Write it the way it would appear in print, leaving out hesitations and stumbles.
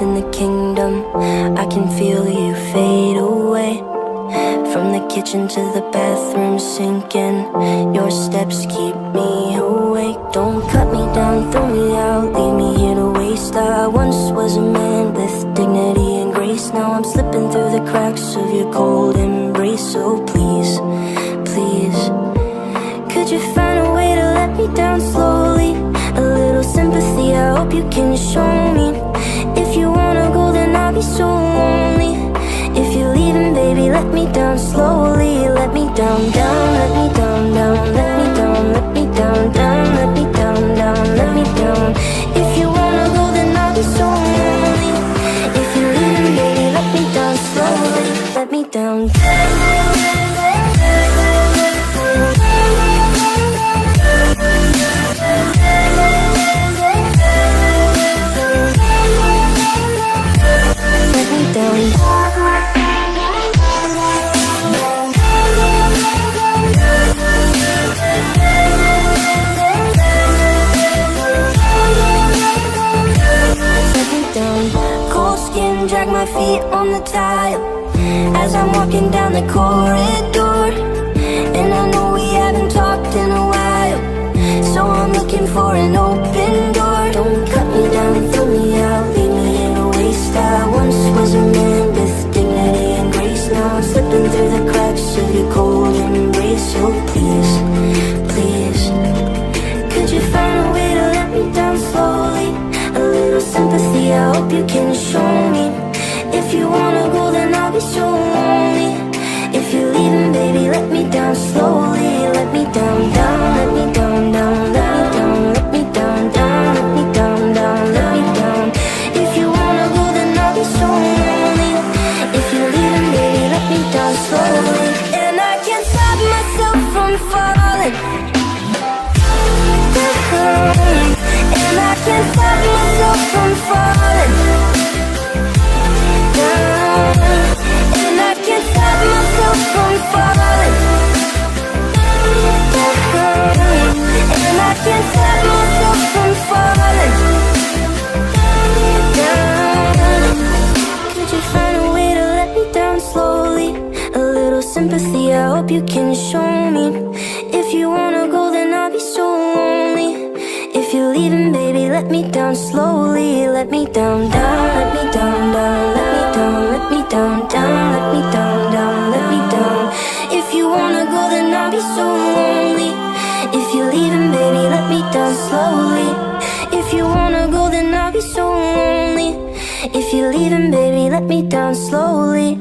in the kingdom. I can feel you fade away. From the kitchen to the bathroom sinking, your steps keep me awake. Don't cut me down, throw me out, leave me here to waste. I once was a man with dignity and grace. Now I'm slipping through the cracks of your cold embrace. So please, please, could you find a way to let me down slowly? A little sympathy, I hope you can show me. If you wanna go, then I'll be so lonely. If you're leaving, baby, let me down slowly. Let me down, down, let me down, down, let me down, let me down, down, let me down, down, let me down. If you wanna go, then I'll be so lonely. If you're leaving, baby, let me down slowly. Let me down. Let me down. Cold skin, drag my feet on the tile as I'm walking down the corridor. And I know we haven't talked in a while, so I'm looking for an open door. Don't cut me down, throw me out, leave me in a waste. I once was a man with dignity and grace. Now I'm slipping through the cracks of your cold embrace. So please, please, could you find a way to let me down slowly? A little sympathy, I hope you can show me. If you wanna go, then I'll be so lonely. If you're leaving, baby, let me down slowly. Let me down, down, let me down, down, let me down, let me down, down, let me down, down, let me down. If you wanna go, then I'll be so lonely. If you're leaving, baby, let me down slowly. And I can't stop myself from falling. And I can't stop myself from falling down. And I can't stop myself from falling down. And I can't stop myself from falling down. Could you find a way to let me down slowly? A little sympathy, I hope you can show me. If you wanna go, then I'll be so lonely. If you're leaving, baby, let me down slowly. Let me down, down, let me down, down, let me down, let me down, down, let me down, down, let me down. If you wanna go, then I'll be so lonely. If you're leaving, baby, let me down slowly. If you wanna go, then I'll be so lonely. If you're leaving, baby, let me down slowly.